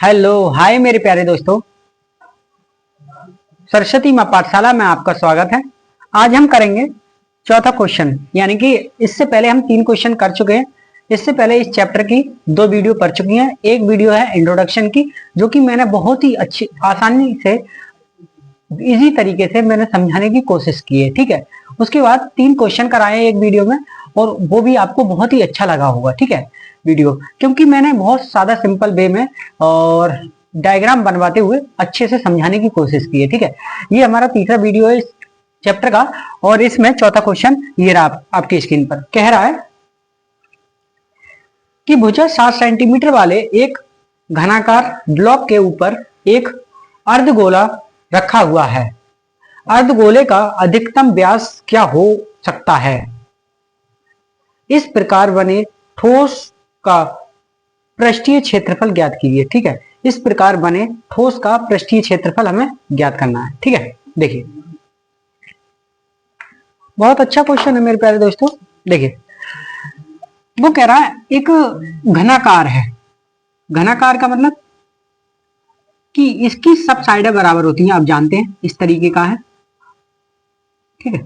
Hello hi मेरे प्यारे दोस्तों, सरस्वती माँ पाठशाला में आपका स्वागत है। आज हम करेंगे चौथा क्वेश्चन, यानी कि इससे पहले हम 3 क्वेश्चन कर चुके हैं। इससे पहले इस चैप्टर की 2 वीडियो पढ़ चुकी हैं। एक वीडियो है इंट्रोडक्शन की, जो कि मैंने बहुत ही अच्छी आसानी से इजी तरीके से मैंने समझाने की कोशिश की है। ठीक है, उसके बाद 3 क्वेश्चन कराए एक वीडियो में, और वो भी आपको बहुत ही अच्छा लगा होगा। ठीक है, वीडियो क्योंकि मैंने बहुत सादा सिंपल वे में और डायग्राम बनवाते हुए अच्छे से समझाने की कोशिश की है। ठीक है, ये हमारा तीसरा वीडियो है इस चैप्टर का, और इसमें चौथा क्वेश्चन ये रहा आपकी स्क्रीन पर। कह रहा है कि भुजा 7 सेंटीमीटर वाले एक घनाकार ब्लॉक के ऊपर एक अर्धगोला रखा हुआ है। अर्धगोले का अधिकतम व्यास क्या हो सकता है? इस प्रकार बने ठोस का पृष्ठीय क्षेत्रफल ज्ञात कीजिए। ठीक है, इस प्रकार बने ठोस का पृष्ठीय क्षेत्रफल हमें ज्ञात करना है। ठीक है, देखिए बहुत अच्छा क्वेश्चन है मेरे प्यारे दोस्तों। देखिए वो कह रहा है एक घनाकार है। घनाकार का मतलब कि इसकी सब साइडें बराबर होती हैं, आप जानते हैं, इस तरीके का है। ठीक है,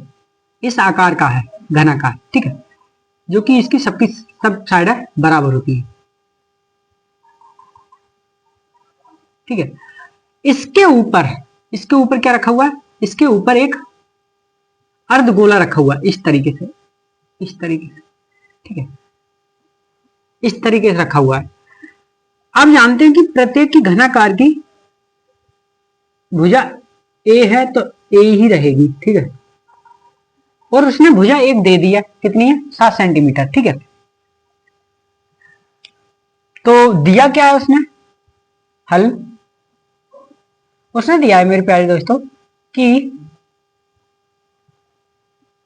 इस आकार का है घनाकार। ठीक है, जो कि इसकी सबकी सब साइडें बराबर होती है। ठीक है, इसके ऊपर क्या रखा हुआ है? इसके ऊपर एक अर्धगोला रखा हुआ है, इस तरीके से। ठीक है, इस तरीके से रखा हुआ है। आप जानते हैं कि प्रत्येक की घनाकार की भुजा ए है तो ए ही रहेगी। ठीक है, और उसने भुजा एक दे दिया, कितनी है? 7 सेंटीमीटर। ठीक है, तो दिया क्या है उसने? हल उसने दिया है मेरे प्यारे दोस्तों कि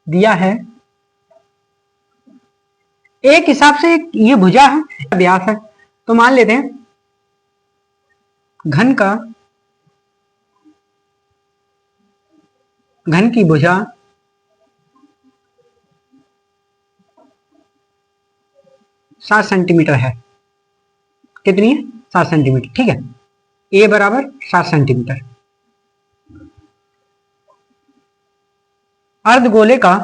दिया है एक हिसाब से ये भुजा है, व्यास है। तो मान लेते हैं घन की भुजा 7 सेंटीमीटर है। कितनी है? 7 सेंटीमीटर। ठीक है, ए बराबर 7 सेंटीमीटर। अर्धगोले का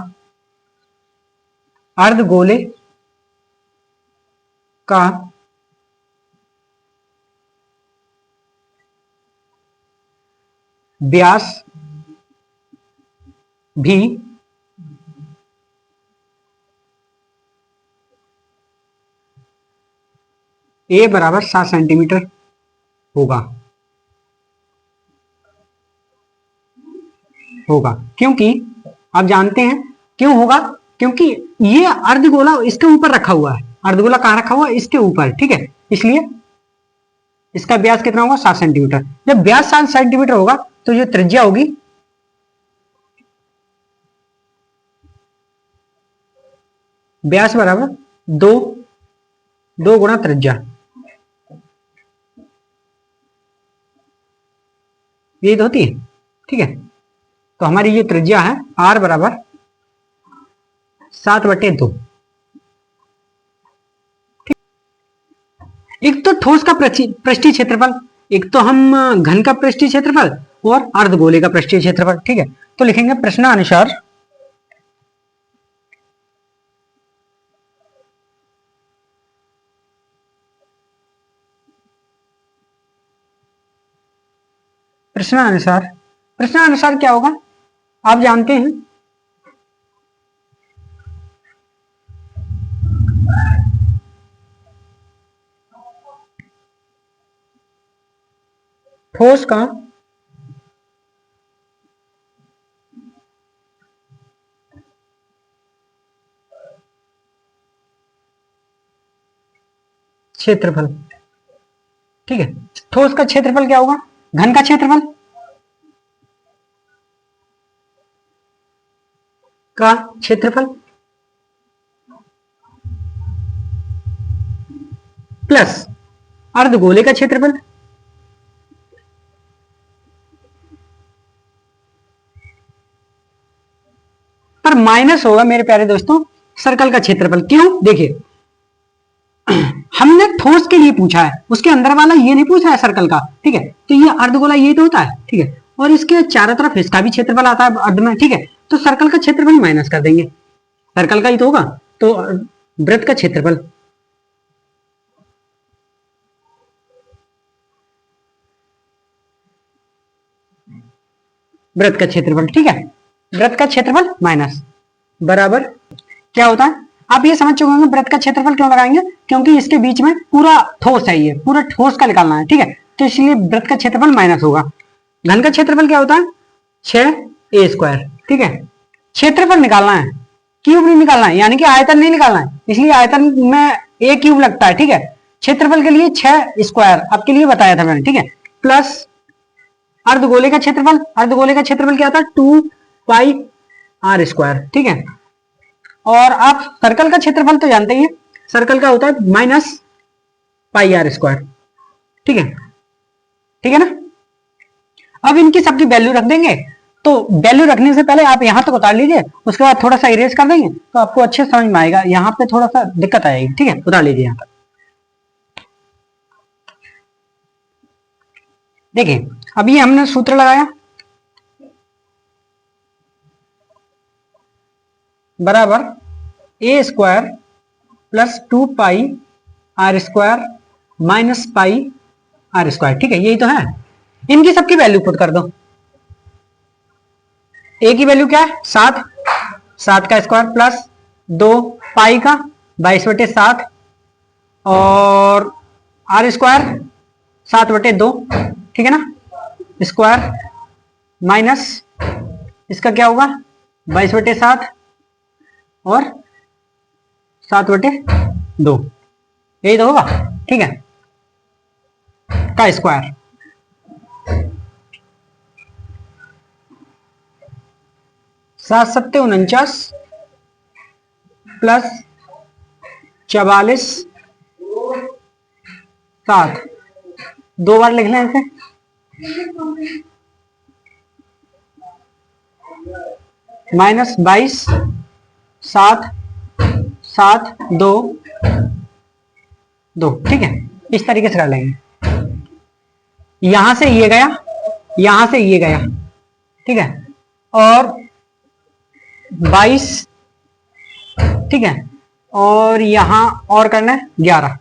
व्यास भी ए बराबर 7 सेंटीमीटर होगा। क्योंकि आप जानते हैं क्यों होगा? क्योंकि ये अर्धगोला इसके ऊपर रखा हुआ है। अर्धगोला कहां रखा हुआ है? इसके ऊपर। ठीक है, इसलिए इसका व्यास कितना होगा? 7 सेंटीमीटर। जब व्यास 7 सेंटीमीटर होगा तो जो त्रिज्या होगी व्यास बराबर 2 गुणा त्रिज्या, ये तो होती है। ठीक है, तो हमारी ये त्रिज्या है r बराबर 7/2। एक तो ठोस का पृष्ठीय क्षेत्रफल, एक तो हम घन का पृष्ठीय क्षेत्रफल और अर्धगोले का पृष्ठीय क्षेत्रफल। ठीक है, तो लिखेंगे प्रश्नानुसार प्रश्नानुसार क्या होगा? आप जानते हैं ठोस का क्षेत्रफल। ठीक है, ठोस का क्षेत्रफल क्या होगा? घन का क्षेत्रफल का क्षेत्रफल प्लस अर्धगोले का क्षेत्रफल पर माइनस होगा मेरे प्यारे दोस्तों सर्कल का क्षेत्रफल। क्यों? देखिए हमने ठोस के लिए पूछा है, उसके अंदर वाला ये नहीं पूछा है सर्कल का, ठीक है। तो ये अर्धगोला ये तो होता है, ठीक है, और इसके चारों तरफ इसका भी क्षेत्रफल आता है अर्ध में, ठीक है। तो सर्कल का क्षेत्रफल माइनस कर देंगे, सर्कल का ही तो होगा, तो वृत्त का क्षेत्रफल, वृत्त का क्षेत्रफल, ठीक है, वृत्त का क्षेत्रफल माइनस बराबर क्या होता है। आप ये समझ चुके होंगे वृत्त का क्षेत्रफल क्यों लगाएंगे, क्योंकि इसके बीच में पूरा ठोस है, ये पूरा ठोस का निकालना है, ठीक है। तो इसलिए वृत्त का क्षेत्रफल माइनस होगा। घन का क्षेत्रफल क्या होता है 6a², ठीक है। क्षेत्रफल निकालना है, क्यूब नहीं निकालना है, यानी कि आयतन नहीं निकालना है, इसलिए आयतन में a क्यूब लगता है, ठीक है। क्षेत्रफल के लिए 6² आपके लिए बताया था मैंने, ठीक है, प्लस अर्धगोले का क्षेत्रफल, अर्धगोले का क्षेत्रफल क्या था 2πr², ठीक है। और आप सर्कल का क्षेत्रफल तो जानते ही हैं, सर्कल का होता है -πr², ठीक है, ठीक है ना। अब इनकी सबकी वैल्यू रख देंगे, तो वैल्यू रखने से पहले आप यहां तक उतार लीजिए, उसके बाद थोड़ा सा इरेज कर देंगे तो आपको अच्छे समझ में आएगा, यहां पे थोड़ा सा दिक्कत आएगी, ठीक है। उतार लीजिए यहां तक, देखिए अभी हमने सूत्र लगाया, बराबर a² plus 2πr² minus πr², ठीक है, यही तो है। इनकी सबकी वैल्यू पुट कर दो। a की वैल्यू क्या है 7, 7 का स्क्वायर प्लस 2 पाई का 22/7 और r² 7/2, ठीक है ना, स्क्वायर माइनस इसका क्या होगा 22/7 और 7/2, यही तो होगा, ठीक है, का स्क्वायर। सात 7 49 प्लस 44 7, 2 बार लिख लें इसे, -22 7 7 2 2, ठीक है, इस तरीके से कर लेंगे। यहां से ये गया, यहां से ये गया, ठीक है, और 22, ठीक है, और यहां और करना है 11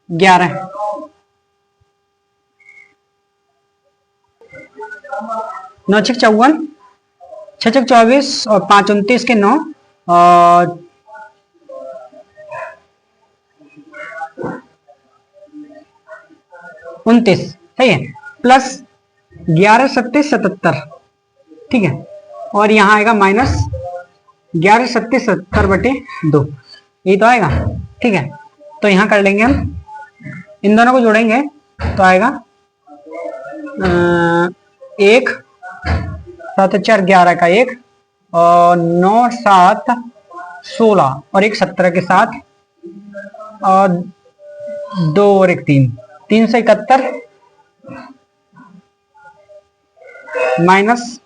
11, 9 6 54, 6 6 24 और 5 29 के 9 और 29, सही है, प्लस 11 7 77, ठीक है, और यहां आएगा -11 7 77/2, यही तो आएगा, ठीक है। तो यहां कर लेंगे हम, इन दोनों को जोड़ेंगे तो आएगा 1 7 4 11 का 1 और 9 7 16 और 1 17 के 7 और 2 और 1 3, 371 माइनस,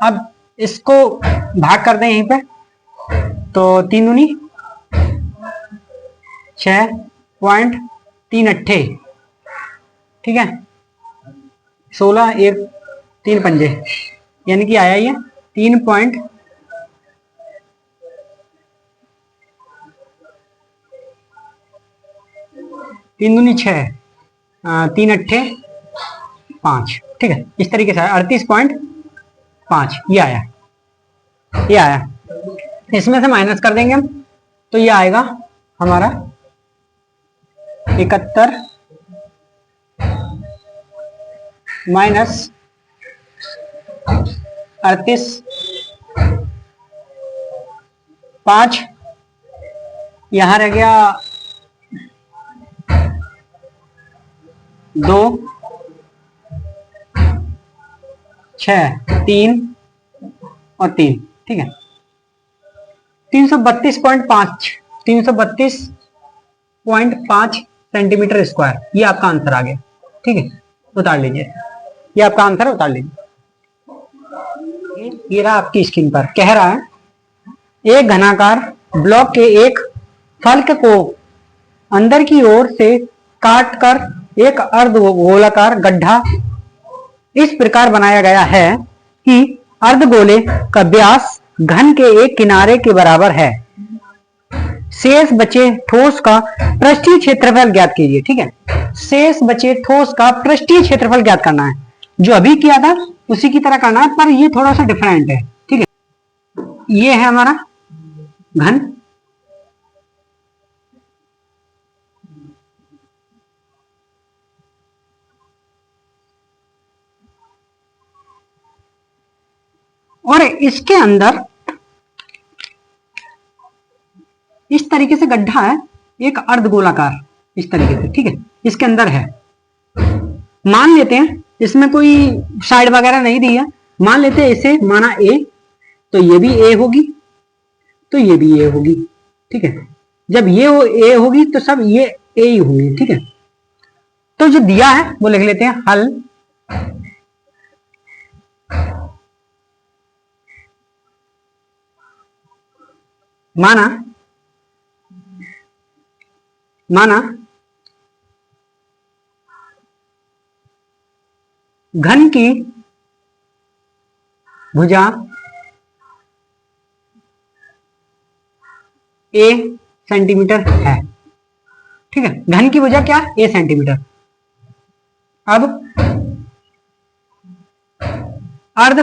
अब इसको भाग कर दें यहीं पे, तो 3 दूनी 6.38, ठीक है, 16 1 3 पंजे, यानी कि आया ये 3 पॉइंट 3 दूनी 6 3 अट्ठे 5, ठीक है, इस तरीके से 38.5 ये आया, ये आया। इसमें से माइनस कर देंगे हम, तो ये आएगा हमारा 71 माइनस 38.5, यहां रह गया 2 6 3 और 3, ठीक है, 332.5 सेंटीमीटर स्क्वायर, ये आपका आंसर आ गया, ठीक है, उतार लीजिए, ये आपका आंसर उतार लीजिए। ये रहा आपकी स्क्रीन पर, कह रहा है एक घनाकार ब्लॉक के एक फलक को अंदर की ओर से काटकर एक अर्धगोलाकार गड्ढा इस प्रकार बनाया गया है कि अर्धगोले का व्यास घन के एक किनारे के बराबर है। शेष बचे ठोस का पृष्ठीय क्षेत्रफल ज्ञात कीजिए। ठीक है, शेष बचे ठोस का पृष्ठीय क्षेत्रफल ज्ञात करना है। जो अभी किया था उसी की तरह करना है, पर ये थोड़ा सा डिफरेंट है। ठीक है, ये है हमारा घन, और इसके अंदर इस तरीके से गड्ढा है, एक अर्धगोलाकार इस तरीके से। ठीक है, इसके अंदर है। मान लेते हैं इसमें कोई साइड वगैरह नहीं दी है, मान लेते हैं इसे माना ए, तो ये भी ए होगी, तो ये भी ए होगी। ठीक है, जब ये ए होगी तो सब ये ए ही होंगे। ठीक है, तो जो दिया है वो लिख लेते हैं हल। माना घन की भुजा ए सेंटीमीटर है। ठीक है, घन की भुजा क्या, ए सेंटीमीटर। अब अर्ध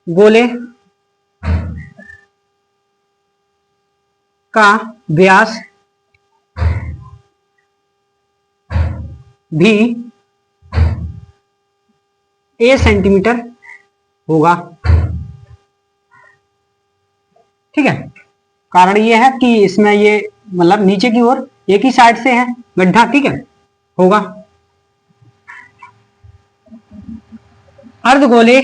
गोले का व्यास भी ए सेंटीमीटर होगा। ठीक है, कारण ये है कि इसमें ये मतलब नीचे की ओर एक ही साइड से है गड्ढा। ठीक है, होगा अर्धगोले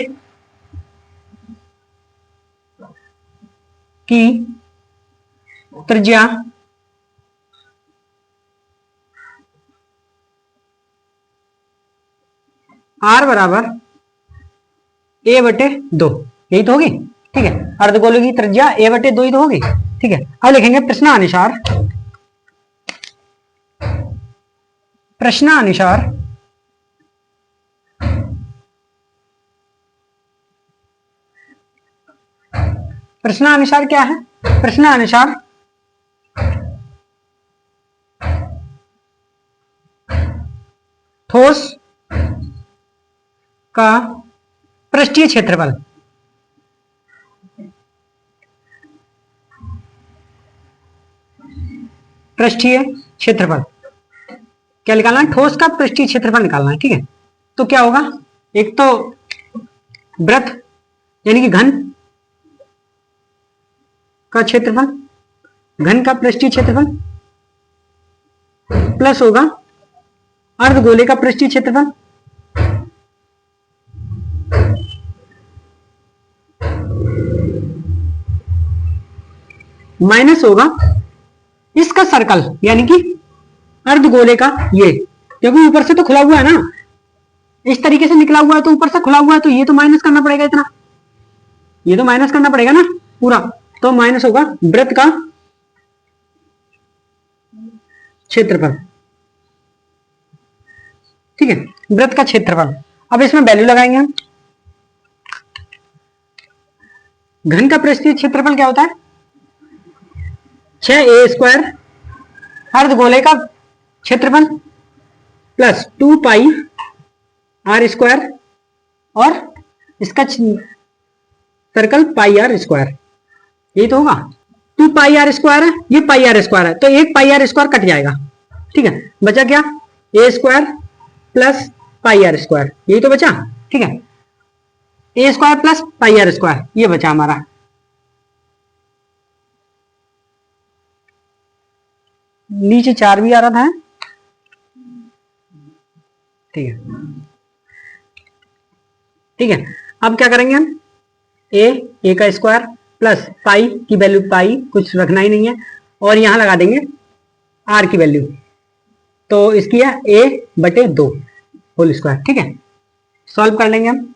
की त्रिज्या r बराबर a बटे 2, यही तो होगी। ठीक है, अर्धगोले की त्रिज्या a बटे 2 ही तो होगी। ठीक है, अब लिखेंगे प्रश्नानुसार प्रश्नानुसार क्या है, प्रश्नानुसार ठोस का पृष्ठीय क्षेत्रफल क्या निकालना है, ठोस का पृष्ठीय क्षेत्रफल निकालना है। ठीक है, तो क्या होगा, एक तो वृत्त यानी कि घन का क्षेत्रफल, घन का पृष्ठीय क्षेत्रफल प्लस होगा अर्धगोले का पृष्ठीय क्षेत्रफल माइनस होगा इसका सर्कल यानी कि अर्धगोले का ये, क्योंकि ऊपर से तो खुला हुआ है ना, इस तरीके से निकला हुआ है तो ऊपर से खुला हुआ है, तो ये तो माइनस करना पड़ेगा, इतना ये तो माइनस करना पड़ेगा ना पूरा, तो माइनस होगा वृत्त का क्षेत्रफल। ठीक है, वृत्त का क्षेत्रफल। अब इसमें वैल्यू लगाएंगे हम। घन का पृष्ठीय क्षेत्रफल क्या होता है, 6a² अर्धगोले का क्षेत्रफल प्लस 2πr² और इसका सर्कल πr², यही तो होगा। 2πr² है, ये πr² है, तो एक πr² कट जाएगा। ठीक है, बचा क्या, a² प्लस πr², यही तो बचा। ठीक है, a² प्लस πr², ये बचा हमारा। नीचे 4 भी आ रहा था। ठीक है, ठीक है, अब क्या करेंगे हम, a का स्क्वायर प्लस पाई की वैल्यू, पाई कुछ रखना ही नहीं है, और यहां लगा देंगे r की वैल्यू, तो इसकी है a बटे 2 होल स्क्वायर। ठीक है, सॉल्व कर लेंगे हम,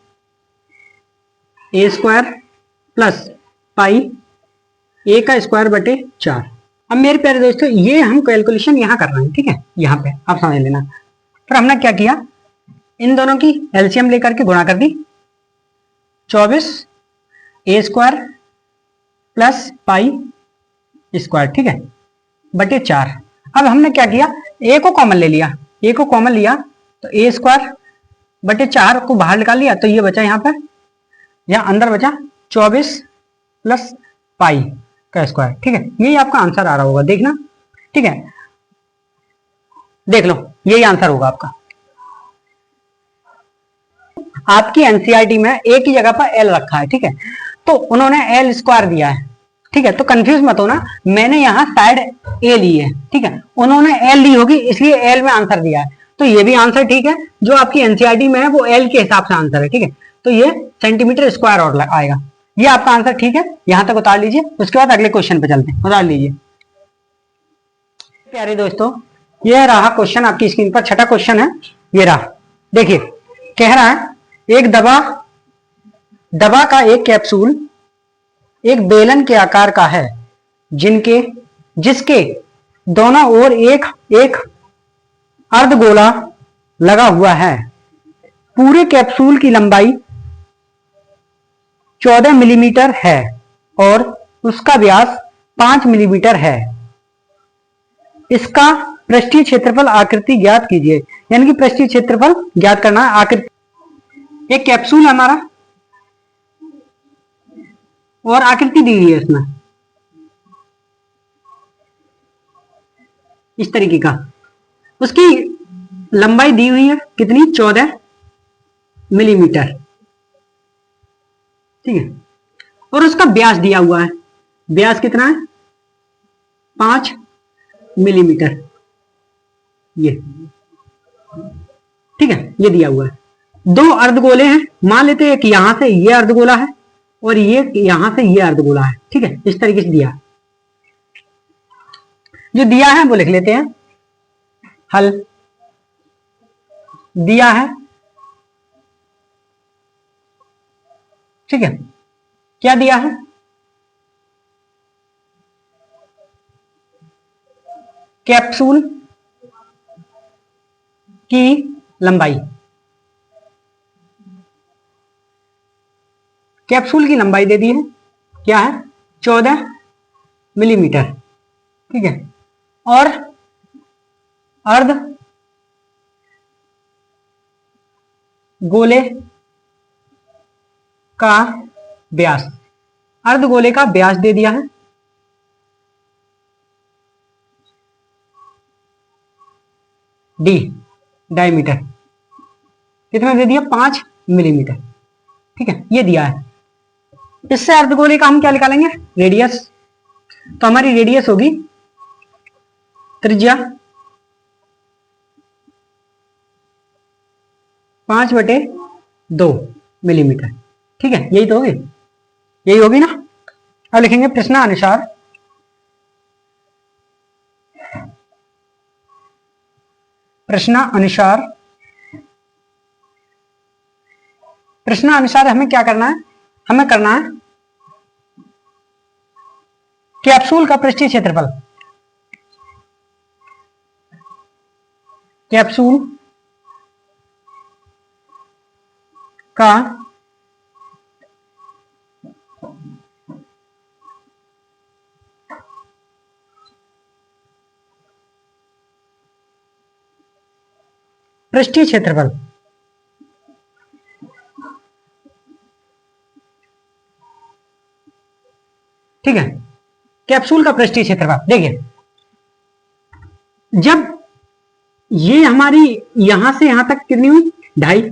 a² प्लस पाई a का स्क्वायर बटे 4। अब मेरे प्यारे दोस्तों ये हम कैलकुलेशन यहाँ कर रहे हैं, ठीक है, यहाँ पे आप समझ लेना। फिर हमने क्या किया, इन दोनों की एलसीएम लेकर के गुणा कर दी, 24 a square plus pi square, ठीक है, बटे 4। अब हमने क्या किया, a को कॉमन ले लिया, a को कॉमन लिया तो a स्क्वायर बटे 4 को बाहर निकाल लिया, तो ये बचा यहाँ पर, यहाँ अंदर बचा 24 प्लस पाई का स्क्वायर, ठीक है। यही आपका आंसर आ रहा होगा, देखना, ठीक है, देख लो यही आंसर होगा आपका। आपकी एनसीईआरटी में एक ही जगह पर एल रखा है, ठीक है, तो उन्होंने एल स्क्वायर दिया है, ठीक है, तो कंफ्यूज मत होना, मैंने यहाँ साइड ए ली है, ठीक है, उन्होंने एल ली होगी इसलिए एल में आंसर दिया है, तो ये भी आंसर ठीक है, जो आपकी एनसीईआरटी में है वो एल के हिसाब से आंसर है, ठीक है, तो ये सेंटीमीटर स्क्वायर और आएगा, ये आपका आंसर ठीक है, यहां तक उतार लीजिए। उसके बाद अगले क्वेश्चन पे चलते हैं, उतार लीजिए। प्यारे दोस्तों ये रहा क्वेश्चन आपकी स्क्रीन पर, छठा क्वेश्चन है, ये रहा, देखिए कह रहा है एक दवा का एक कैप्सूल एक बेलन के आकार का है, जिसके दोनों ओर एक एक अर्धगोला लगा हुआ है। पूरे कैप्सूल की लंबाई 14 मिलीमीटर है और उसका व्यास 5 मिलीमीटर है। इसका पृष्ठीय क्षेत्रफल आकृति ज्ञात कीजिए, यानी कि पृष्ठीय क्षेत्रफल ज्ञात करना है। आकृति, एक कैप्सूल है हमारा और आकृति दी हुई है इसमें इस तरीके का, उसकी लंबाई दी हुई है कितनी, 14 मिलीमीटर, ठीक है, और उसका व्यास दिया हुआ है, व्यास कितना है, 5 मिलीमीटर, ये ठीक है, ये दिया हुआ है। दो अर्धगोले हैं, मान लेते हैं कि यहां से ये अर्धगोला है और ये यहां से ये अर्धगोला है, ठीक है, इस तरीके से दिया, जो दिया है वो लिख लेते हैं, हल दिया है, ठीक है, क्या दिया है, कैप्सूल की लंबाई, कैप्सूल की लंबाई दे दी है, क्या है, 14 मिलीमीटर, ठीक है, और अर्ध गोले का व्यास, अर्धगोले का व्यास दे दिया है, डी डायमीटर कितना दे दिया, 5 मिलीमीटर, ठीक है, ये दिया है। इससे अर्धगोले का हम क्या निकालेंगे, रेडियस, तो हमारी रेडियस होगी त्रिज्या 5/2 मिलीमीटर, ठीक है, यही तो होगी, यही होगी ना। अब लिखेंगे प्रश्नानुसार प्रश्नानुसार हमें क्या करना है, हमें करना है कैप्सूल का पृष्ठीय क्षेत्रफल, कैप्सूल का पृष्ठीय क्षेत्रफल, ठीक है, कैप्सूल का पृष्ठीय क्षेत्रफल। देखिए जब ये हमारी यहां से यहां तक कितनी हुई, 2.5,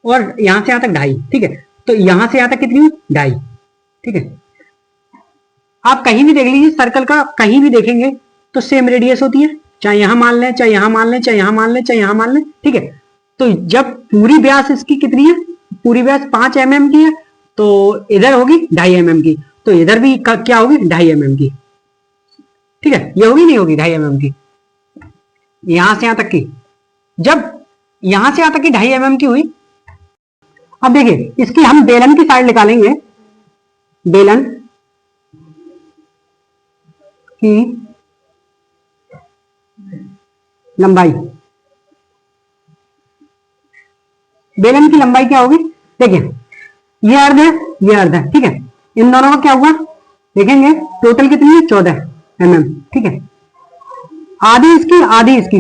और यहां से यहां तक 2.5, ठीक है, तो यहां से यहां तक कितनी हुई, 2.5, ठीक है। आप कहीं भी देख लीजिए सर्कल का, कहीं भी देखेंगे तो सेम रेडियस होती है, चाहे यहां मान लें, चाहे यहां मान लें, चाहे यहां मान लें, चाहे यहां मान लें, ठीक है। तो जब पूरी व्यास इसकी कितनी है, पूरी व्यास 5 mm की है, तो इधर होगी 2.5 mm की, तो इधर भी क्या होगी, 2.5 mm की, ठीक है, ये होगी नहीं होगी 2.5 mm की, यहां से यहां तक की, जब यहां से यहां तक की 2.5 mm की हुई। अब देखिए इसकी हम बेलन की साइड निकालेंगे, बेलन की लंबाई, बेलन की लंबाई क्या होगी, देखिए ये अर्ध है, ये अर्ध है, ठीक है। इन दोनों का क्या हुआ देखेंगे, टोटल कितनी है 14 mm, ठीक है। आधी इसकी आधी इसकी,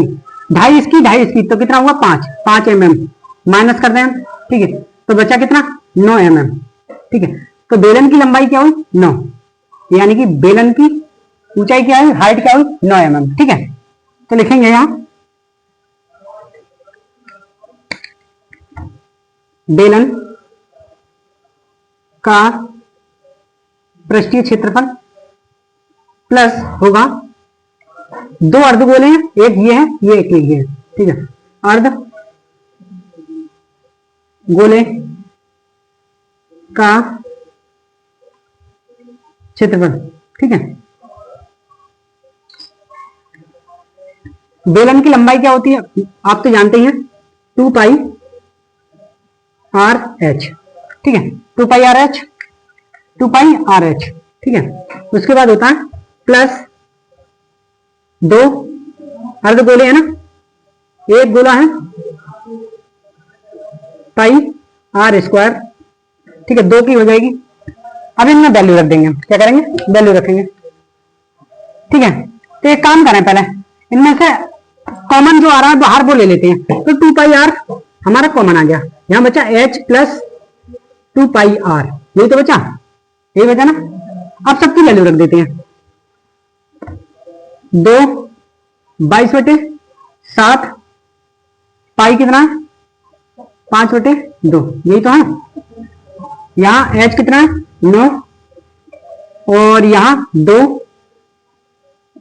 ढाई इसकी ढाई इसकी, तो कितना हुआ 5 mm, माइनस कर दें, ठीक है। तो बचा कितना 9 mm, ठीक है। तो बेलन की लंबाई क्या हुई 9, यानी कि बेलन की ऊंचाई क्या है, हाइट क्या हुई 9 mm, ठीक है। तो लिखेंगे यहां बेलन का पृष्ठीय क्षेत्रफल प्लस होगा, दो अर्धगोले हैं, एक ये है ये एक ये है, ठीक है। अर्ध गोले का क्षेत्रफल, ठीक है। बेलन की लंबाई क्या होती है आप तो जानते ही हैं, 2 पाई आर एच, ठीक है। 2 पाई आर एच, 2 पाई आर एच, ठीक है। उसके बाद होता है प्लस 2 अर्ध गोले है ना, एक गोला है पाई आर स्क्वायर, ठीक है, 2 की हो जाएगी। अब इनमें वैल्यू रख देंगे, क्या करेंगे वैल्यू रखेंगे, ठीक है। तो एक काम करें, पहले इनमें से कॉमन जो आ रहा है बाहर वो ले लेते हैं। तो 2 पाई आर हमारा कॉमन आ गया, यहां बचा h प्लस 2 पाई आर, यही तो बचा, यही बचा ना। अब सबकी वैल्यू रख देते हैं, 2 22/7 पाई कितना है 5/2, यही तो है। यहां h कितना है 9 और यहां 2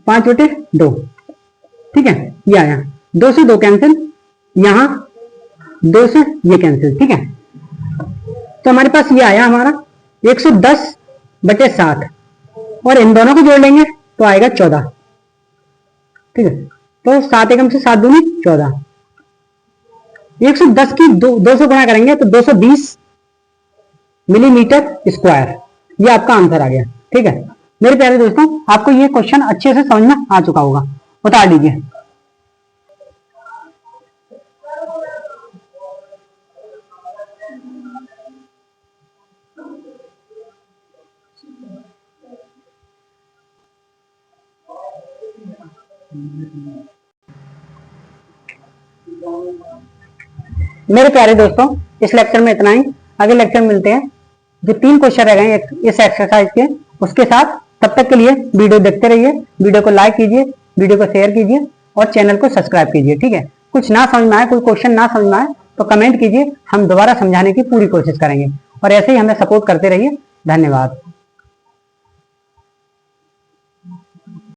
5/2, ठीक है। ये आया, 2 से 2 कैंसिल, यहां 2 से ये कैंसिल, ठीक है। तो हमारे पास ये आया हमारा 110/7 और इन दोनों को जोड़ लेंगे तो आएगा 14, ठीक है। तो 7 एकम से 7 दूनी 14, 110 की 2 से गुणा करेंगे तो 220 मिलीमीटर स्क्वायर, ये आपका आंसर आ गया, ठीक है। मेरे प्यारे दोस्तों, आपको ये क्वेश्चन अच्छे से समझ में आ चुका होगा, बता दीजिए। मेरे प्यारे दोस्तों, इस लेक्चर में इतना ही। अगले लेक्चर में मिलते हैं, जो 3 क्वेश्चन रह गए इस एक्सरसाइज के उसके साथ। तब तक के लिए वीडियो देखते रहिए, वीडियो को लाइक कीजिए, वीडियो को शेयर कीजिए और चैनल को सब्सक्राइब कीजिए, ठीक है। कुछ ना समझ में आए, कोई क्वेश्चन ना समझ में आए तो कमेंट कीजिए, हम दोबारा समझाने की पूरी कोशिश करेंगे। और ऐसे ही हमें सपोर्ट करते रहिए। धन्यवाद।